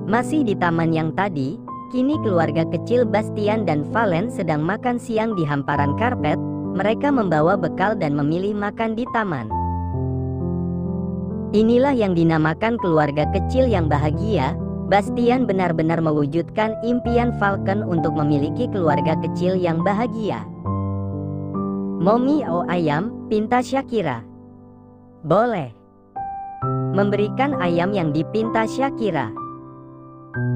Masih di taman yang tadi, kini keluarga kecil Bastian dan Valen sedang makan siang di hamparan karpet. Mereka membawa bekal dan memilih makan di taman. Inilah yang dinamakan keluarga kecil yang bahagia. Bastian benar-benar mewujudkan impian Falcon untuk memiliki keluarga kecil yang bahagia. "Mommy, ayam," pinta Shakira. "Boleh." Memberikan ayam yang dipinta Shakira.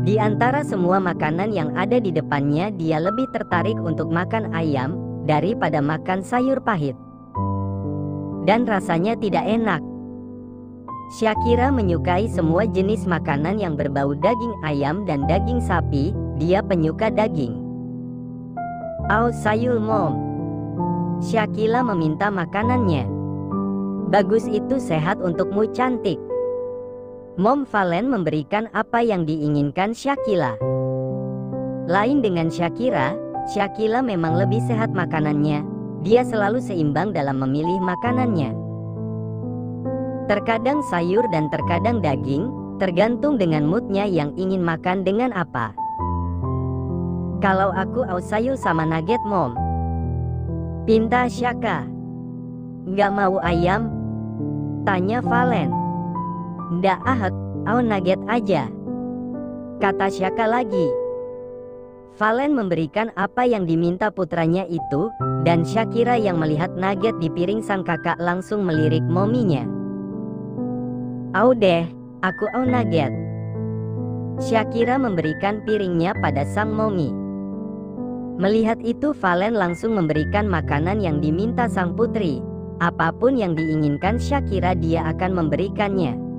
Di antara semua makanan yang ada di depannya, dia lebih tertarik untuk makan ayam daripada makan sayur pahit. Dan rasanya tidak enak. Shakira menyukai semua jenis makanan yang berbau daging ayam dan daging sapi. Dia penyuka daging. Sayur Mom." Shakira meminta makanannya. "Bagus, itu sehat untukmu cantik." Mom Valen memberikan apa yang diinginkan Shakira. Lain dengan Shakira, Shakira memang lebih sehat makanannya. Dia selalu seimbang dalam memilih makanannya. Terkadang sayur dan terkadang daging, tergantung dengan moodnya yang ingin makan dengan apa. "Kalau aku sayur sama nugget, Mom," pinta Shaka. "Nggak mau ayam?" tanya Valen. "Nggak, nugget aja," kata Shaka lagi. Valen memberikan apa yang diminta putranya itu, dan Shakira yang melihat nugget di piring sang kakak langsung melirik mominya. Deh, aku nugget." Shakira memberikan piringnya pada sang momi. Melihat itu, Valen langsung memberikan makanan yang diminta sang putri. Apapun yang diinginkan Shakira, dia akan memberikannya.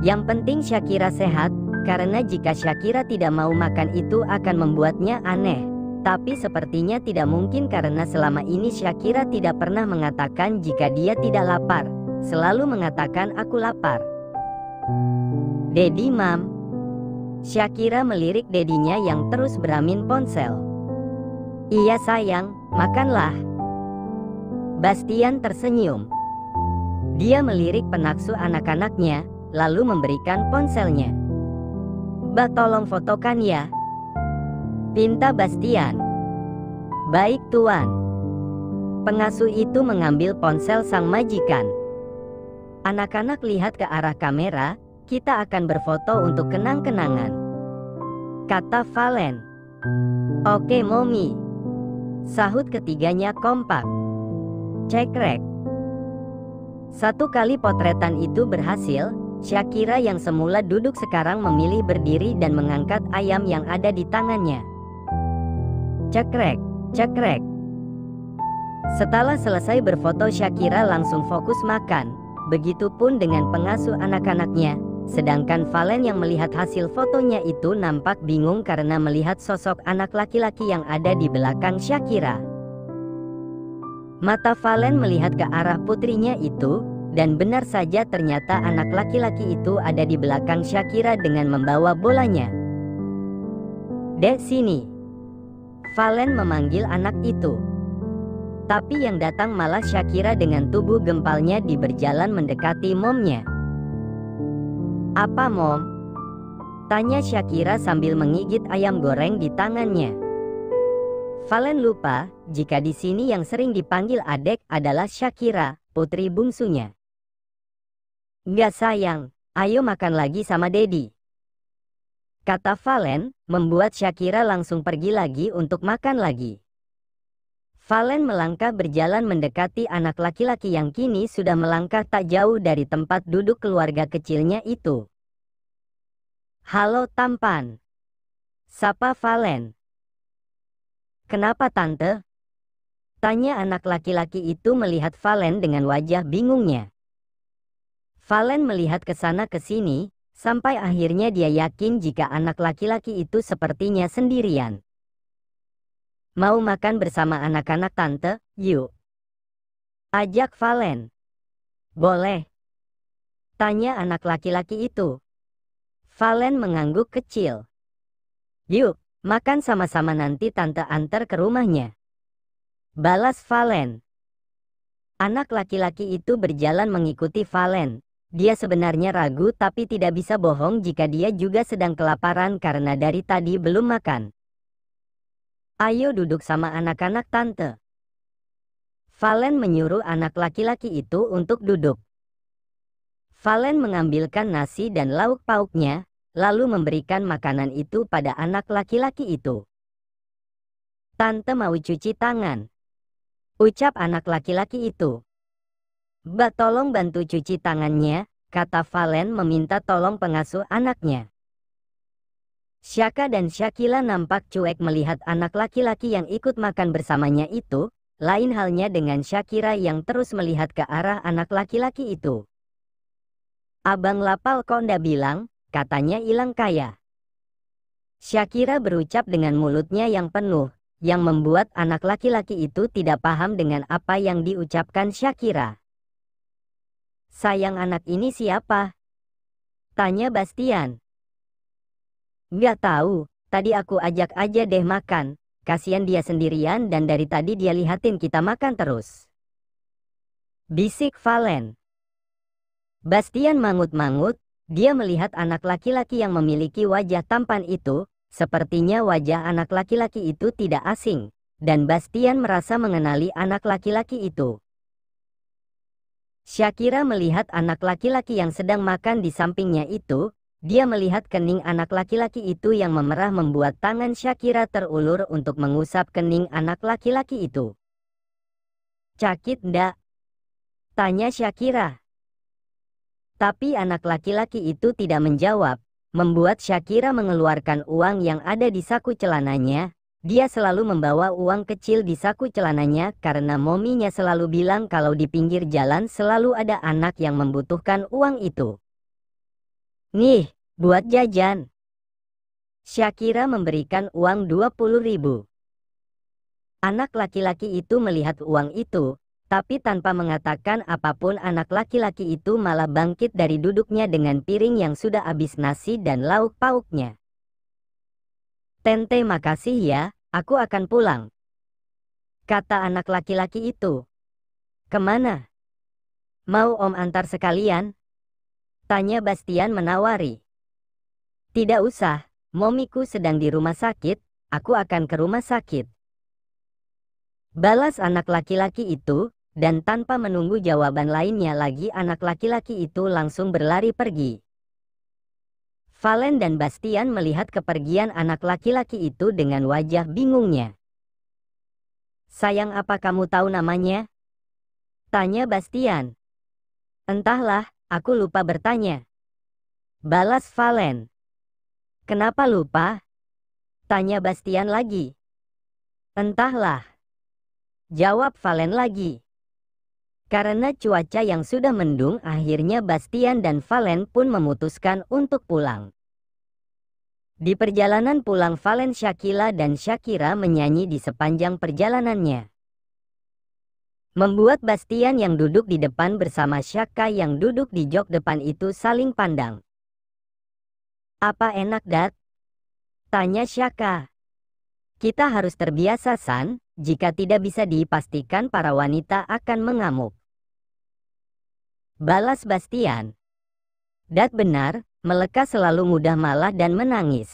Yang penting Shakira sehat, karena jika Shakira tidak mau makan itu akan membuatnya aneh. Tapi sepertinya tidak mungkin karena selama ini Shakira tidak pernah mengatakan jika dia tidak lapar. Selalu mengatakan "aku lapar." "Daddy, Mom." Shakira melirik dedinya yang terus beramin ponsel. "Iya sayang, makanlah." Bastian tersenyum. Dia melirik penaksu anak-anaknya, lalu memberikan ponselnya. "Bah, tolong fotokan ya," pinta Bastian. "Baik tuan." Pengasuh itu mengambil ponsel sang majikan. "Anak-anak lihat ke arah kamera, kita akan berfoto untuk kenang-kenangan," kata Valen. "Oke, Mommy," sahut ketiganya kompak. Cekrek. Satu kali potretan itu berhasil. Shakira yang semula duduk sekarang memilih berdiri dan mengangkat ayam yang ada di tangannya. Cekrek, cekrek. Setelah selesai berfoto, Shakira langsung fokus makan. Begitupun dengan pengasuh anak-anaknya. Sedangkan Valen yang melihat hasil fotonya itu nampak bingung karena melihat sosok anak laki-laki yang ada di belakang Shakira. Mata Valen melihat ke arah putrinya itu, dan benar saja ternyata anak laki-laki itu ada di belakang Shakira dengan membawa bolanya. "Dek, sini." Valen memanggil anak itu. Tapi yang datang malah Shakira dengan tubuh gempalnya di berjalan mendekati momnya. "Apa, Mom?" tanya Shakira sambil menggigit ayam goreng di tangannya. Valen lupa jika di sini yang sering dipanggil adek adalah Shakira, putri bungsunya. "Nggak sayang, ayo makan lagi sama Daddy," kata Valen, membuat Shakira langsung pergi lagi untuk makan lagi. Valen melangkah berjalan mendekati anak laki-laki yang kini sudah melangkah tak jauh dari tempat duduk keluarga kecilnya itu. "Halo tampan," sapa Valen. "Kenapa tante?" tanya anak laki-laki itu melihat Valen dengan wajah bingungnya. Valen melihat ke sana ke sini, sampai akhirnya dia yakin jika anak laki-laki itu sepertinya sendirian. "Mau makan bersama anak-anak tante, yuk," ajak Valen. "Boleh?" tanya anak laki-laki itu. Valen mengangguk kecil. "Yuk, makan sama-sama, nanti tante antar ke rumahnya," balas Valen. Anak laki-laki itu berjalan mengikuti Valen. Dia sebenarnya ragu tapi tidak bisa bohong jika dia juga sedang kelaparan karena dari tadi belum makan. Ayo duduk sama anak-anak tante. Valen menyuruh anak laki-laki itu untuk duduk. Valen mengambilkan nasi dan lauk pauknya, lalu memberikan makanan itu pada anak laki-laki itu. Tante mau cuci tangan, ucap anak laki-laki itu. Mbak tolong bantu cuci tangannya, kata Valen meminta tolong pengasuh anaknya. Syaka dan Syakila nampak cuek melihat anak laki-laki yang ikut makan bersamanya itu, lain halnya dengan Syakira yang terus melihat ke arah anak laki-laki itu. Abang Lapal Konda bilang, katanya hilang kaya. Syakira berucap dengan mulutnya yang penuh, yang membuat anak laki-laki itu tidak paham dengan apa yang diucapkan Syakira. Sayang anak ini siapa? Tanya Bastian. Nggak tahu, tadi aku ajak aja deh makan, kasihan dia sendirian dan dari tadi dia lihatin kita makan terus. Bisik Valen. Bastian mangut-mangut, dia melihat anak laki-laki yang memiliki wajah tampan itu, sepertinya wajah anak laki-laki itu tidak asing, dan Bastian merasa mengenali anak laki-laki itu. Syakira melihat anak laki-laki yang sedang makan di sampingnya itu, dia melihat kening anak laki-laki itu yang memerah membuat tangan Syakira terulur untuk mengusap kening anak laki-laki itu. Sakit ndak? Tanya Syakira. Tapi anak laki-laki itu tidak menjawab, membuat Syakira mengeluarkan uang yang ada di saku celananya. Dia selalu membawa uang kecil di saku celananya karena mominya selalu bilang kalau di pinggir jalan selalu ada anak yang membutuhkan uang itu. Nih, buat jajan. Syakira memberikan uang 20.000. Anak laki-laki itu melihat uang itu, tapi tanpa mengatakan apapun anak laki-laki itu malah bangkit dari duduknya dengan piring yang sudah habis nasi dan lauk pauknya. Tente makasih ya, aku akan pulang. Kata anak laki-laki itu. Kemana? Mau om antar sekalian? Tanya Bastian menawari. Tidak usah, momiku sedang di rumah sakit, aku akan ke rumah sakit. Balas anak laki-laki itu. Dan tanpa menunggu jawaban lainnya lagi anak laki-laki itu langsung berlari pergi. Valen dan Bastian melihat kepergian anak laki-laki itu dengan wajah bingungnya. Sayang apa kamu tahu namanya? Tanya Bastian. Entahlah, aku lupa bertanya. Balas Valen. Kenapa lupa? Tanya Bastian lagi. Entahlah. Jawab Valen lagi. Karena cuaca yang sudah mendung, akhirnya Bastian dan Valen pun memutuskan untuk pulang. Di perjalanan pulang Valen, Syakila dan Syakira menyanyi di sepanjang perjalanannya. Membuat Bastian yang duduk di depan bersama Syaka yang duduk di jok depan itu saling pandang. Apa enak dat? Tanya Syaka. Kita harus terbiasa San, jika tidak bisa dipastikan para wanita akan mengamuk. Balas Bastian. Dat benar, mereka selalu mudah malah dan menangis.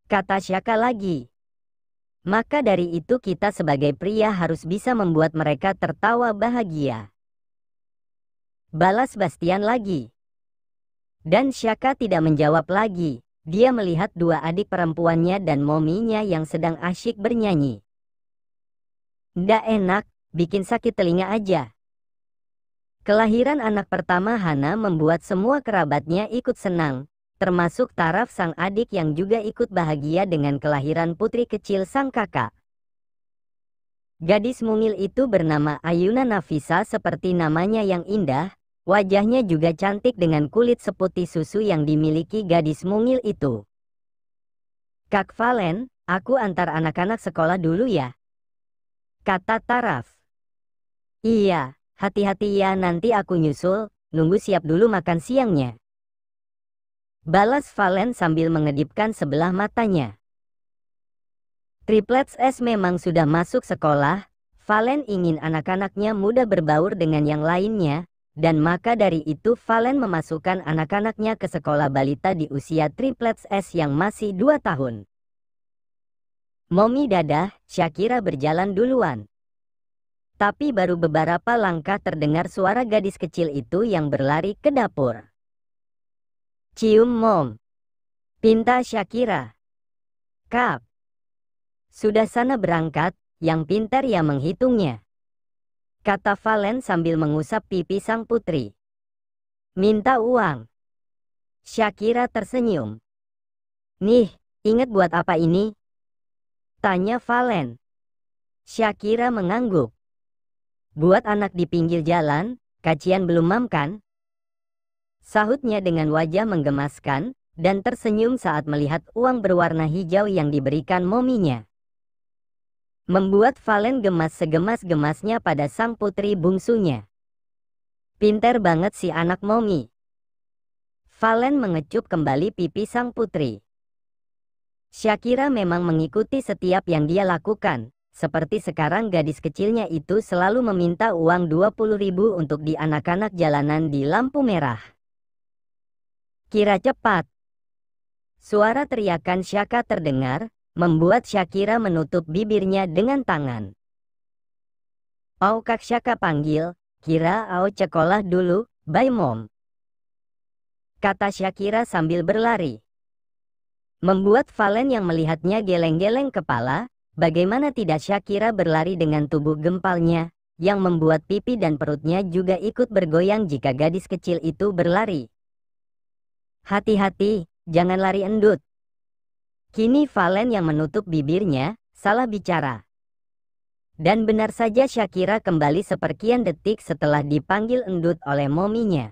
Kata Syaka lagi. Maka dari itu kita sebagai pria harus bisa membuat mereka tertawa bahagia. Balas Bastian lagi. Dan Syaka tidak menjawab lagi. Dia melihat dua adik perempuannya dan mominya yang sedang asyik bernyanyi. Nggak enak, bikin sakit telinga aja. Kelahiran anak pertama Hana membuat semua kerabatnya ikut senang, termasuk Taraf sang adik yang juga ikut bahagia dengan kelahiran putri kecil sang kakak. Gadis mungil itu bernama Ayuna Nafisa seperti namanya yang indah, wajahnya juga cantik dengan kulit seputih susu yang dimiliki gadis mungil itu. Kak Valen, aku antar anak-anak sekolah dulu ya. Kata Taraf. Iya. Hati-hati ya, nanti aku nyusul, nunggu siap dulu makan siangnya. Balas Valen sambil mengedipkan sebelah matanya. Triplets S memang sudah masuk sekolah, Valen ingin anak-anaknya mudah berbaur dengan yang lainnya, dan maka dari itu Valen memasukkan anak-anaknya ke sekolah balita di usia triplets S yang masih 2 tahun. Mommy dadah, Shakira berjalan duluan. Tapi baru beberapa langkah terdengar suara gadis kecil itu yang berlari ke dapur. Cium Mom, pinta Shakira. Kap. Sudah sana berangkat, yang pintar ya menghitungnya, kata Valen sambil mengusap pipi sang putri. Minta uang. Shakira tersenyum. Nih, ingat buat apa ini? Tanya Valen. Shakira mengangguk. Buat anak di pinggir jalan, kacian belum mam kan? Sahutnya dengan wajah menggemaskan, dan tersenyum saat melihat uang berwarna hijau yang diberikan mominya. Membuat Valen gemas segemas-gemasnya pada sang putri bungsunya. Pinter banget si anak momi. Valen mengecup kembali pipi sang putri. Shakira memang mengikuti setiap yang dia lakukan. Seperti sekarang gadis kecilnya itu selalu meminta uang 20.000 untuk di anak-anak jalanan di lampu merah. Kira cepat. Suara teriakan Shaka terdengar, membuat Shakira menutup bibirnya dengan tangan. Au kak Shaka panggil, kira au sekolah dulu, bye mom. Kata Shakira sambil berlari. Membuat Valen yang melihatnya geleng-geleng kepala. Bagaimana tidak Shakira berlari dengan tubuh gempalnya, yang membuat pipi dan perutnya juga ikut bergoyang jika gadis kecil itu berlari. Hati-hati, jangan lari endut. Kini Valen yang menutup bibirnya, salah bicara. Dan benar saja Shakira kembali seperkian detik setelah dipanggil endut oleh mominya.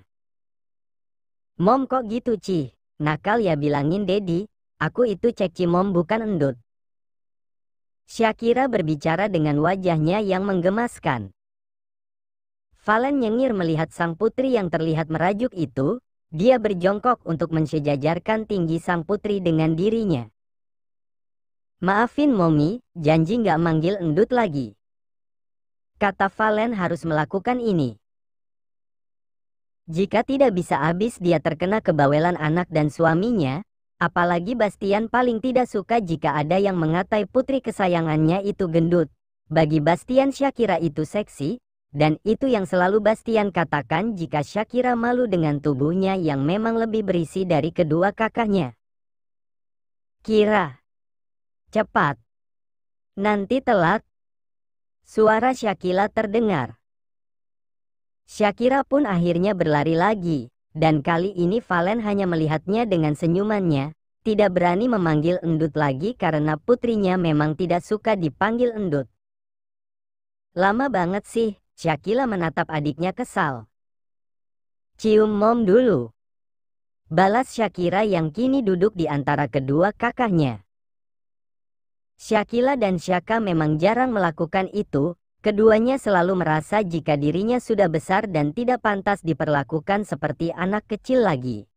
Mom kok gitu Ci, nakal ya bilangin Dedi, aku itu cekci mom bukan endut. Shakira berbicara dengan wajahnya yang menggemaskan. Valen nyengir melihat sang putri yang terlihat merajuk itu, dia berjongkok untuk mensejajarkan tinggi sang putri dengan dirinya. Maafin Momi, janji nggak manggil endut lagi. Kata Valen harus melakukan ini. Jika tidak bisa habis dia terkena kebawelan anak dan suaminya, apalagi Bastian paling tidak suka jika ada yang mengatai putri kesayangannya itu gendut. Bagi Bastian Shakira itu seksi, dan itu yang selalu Bastian katakan jika Shakira malu dengan tubuhnya yang memang lebih berisi dari kedua kakaknya. Kira. Cepat. Nanti telat. Suara Shakira terdengar. Shakira pun akhirnya berlari lagi. Dan kali ini Valen hanya melihatnya dengan senyumannya, tidak berani memanggil endut lagi karena putrinya memang tidak suka dipanggil endut. Lama banget sih, Shakira menatap adiknya kesal. Cium mom dulu. Balas Shakira yang kini duduk di antara kedua kakaknya. Shakira dan Shaka memang jarang melakukan itu. Keduanya selalu merasa jika dirinya sudah besar dan tidak pantas diperlakukan seperti anak kecil lagi.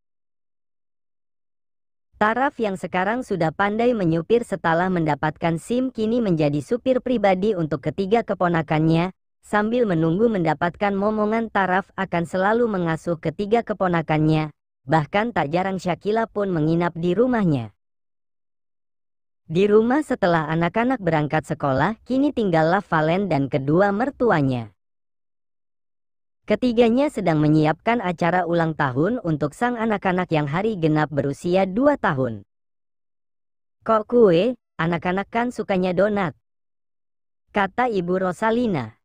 Taraf yang sekarang sudah pandai menyupir setelah mendapatkan SIM kini menjadi supir pribadi untuk ketiga keponakannya, sambil menunggu mendapatkan momongan Taraf akan selalu mengasuh ketiga keponakannya, bahkan tak jarang Shakira pun menginap di rumahnya. Di rumah setelah anak-anak berangkat sekolah, kini tinggallah Valen dan kedua mertuanya. Ketiganya sedang menyiapkan acara ulang tahun untuk sang anak-anak yang hari genap berusia 2 tahun. Kok kue, anak-anak kan sukanya donat, kata Ibu Rosalina.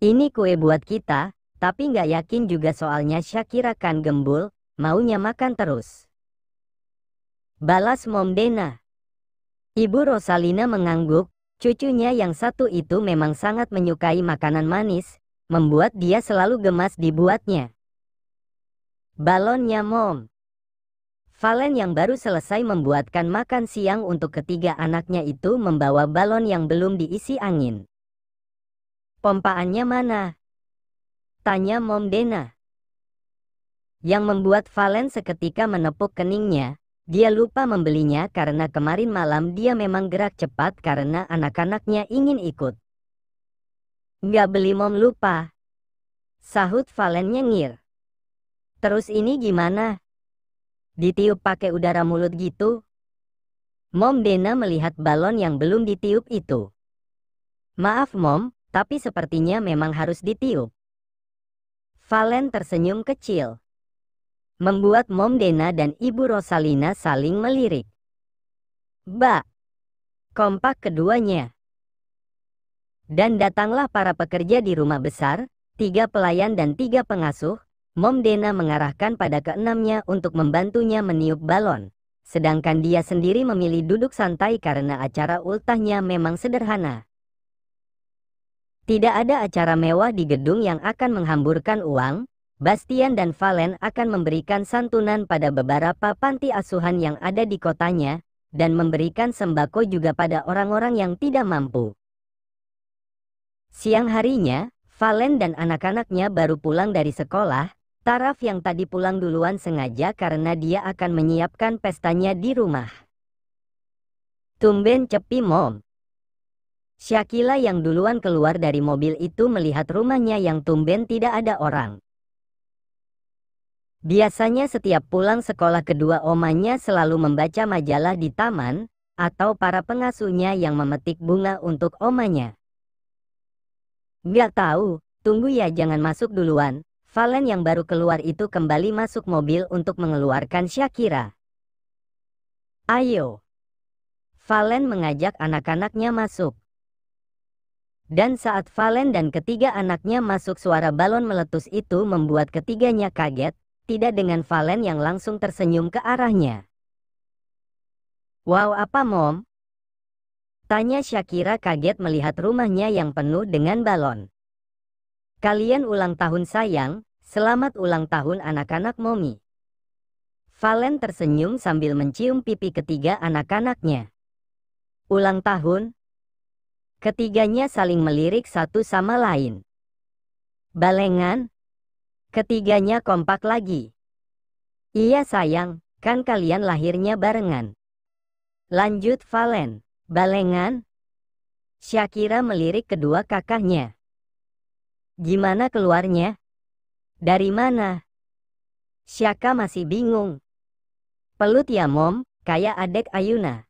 Ini kue buat kita, tapi nggak yakin juga soalnya Shakira kan gembul, maunya makan terus. Balas Mom Dena. Ibu Rosalina mengangguk, cucunya yang satu itu memang sangat menyukai makanan manis, membuat dia selalu gemas dibuatnya. Balonnya Mom. Valen yang baru selesai membuatkan makan siang untuk ketiga anaknya itu membawa balon yang belum diisi angin. Pompaannya mana? Tanya Mom Dena. Yang membuat Valen seketika menepuk keningnya. Dia lupa membelinya karena kemarin malam dia memang gerak cepat karena anak-anaknya ingin ikut. Nggak beli Mom lupa. Sahut Valen nyengir. Terus ini gimana? Ditiup pakai udara mulut gitu? Mom Dena melihat balon yang belum ditiup itu. Maaf Mom, tapi sepertinya memang harus ditiup. Valen tersenyum kecil. Membuat Mom Dena dan Ibu Rosalina saling melirik. Ba! Kompak keduanya. Dan datanglah para pekerja di rumah besar, 3 pelayan dan 3 pengasuh. Mom Dena mengarahkan pada keenamnya untuk membantunya meniup balon. Sedangkan dia sendiri memilih duduk santai karena acara ultahnya memang sederhana. Tidak ada acara mewah di gedung yang akan menghamburkan uang. Bastian dan Valen akan memberikan santunan pada beberapa panti asuhan yang ada di kotanya, dan memberikan sembako juga pada orang-orang yang tidak mampu. Siang harinya, Valen dan anak-anaknya baru pulang dari sekolah. Taraf yang tadi pulang duluan sengaja karena dia akan menyiapkan pestanya di rumah. Tumben cepi Mom. Syakila yang duluan keluar dari mobil itu melihat rumahnya yang tumben tidak ada orang. Biasanya setiap pulang sekolah kedua omanya selalu membaca majalah di taman, atau para pengasuhnya yang memetik bunga untuk omanya. Gak tahu, tunggu ya jangan masuk duluan. Valen yang baru keluar itu kembali masuk mobil untuk mengeluarkan Syakira. Ayo. Valen mengajak anak-anaknya masuk. Dan saat Valen dan ketiga anaknya masuk, suara balon meletus itu membuat ketiganya kaget, tidak dengan Valen yang langsung tersenyum ke arahnya. Wow, apa Mom? Tanya Syakira kaget melihat rumahnya yang penuh dengan balon. Kalian ulang tahun sayang, selamat ulang tahun anak-anak Mommy. Valen tersenyum sambil mencium pipi ketiga anak-anaknya. Ulang tahun? Ketiganya saling melirik satu sama lain. Balengan? Ketiganya kompak lagi. Iya sayang, kan kalian lahirnya barengan. Lanjut Valen, balengan? Syakira melirik kedua kakaknya. Gimana keluarnya? Dari mana? Syaka masih bingung. Pelut ya Mom, kayak adek Ayuna.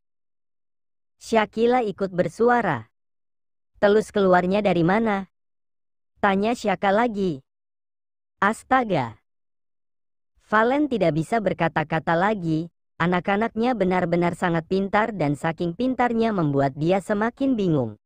Syakila ikut bersuara. Telus keluarnya dari mana? Tanya Syaka lagi. Astaga. Valen tidak bisa berkata-kata lagi. Anak-anaknya benar-benar sangat pintar dan saking pintarnya membuat dia semakin bingung.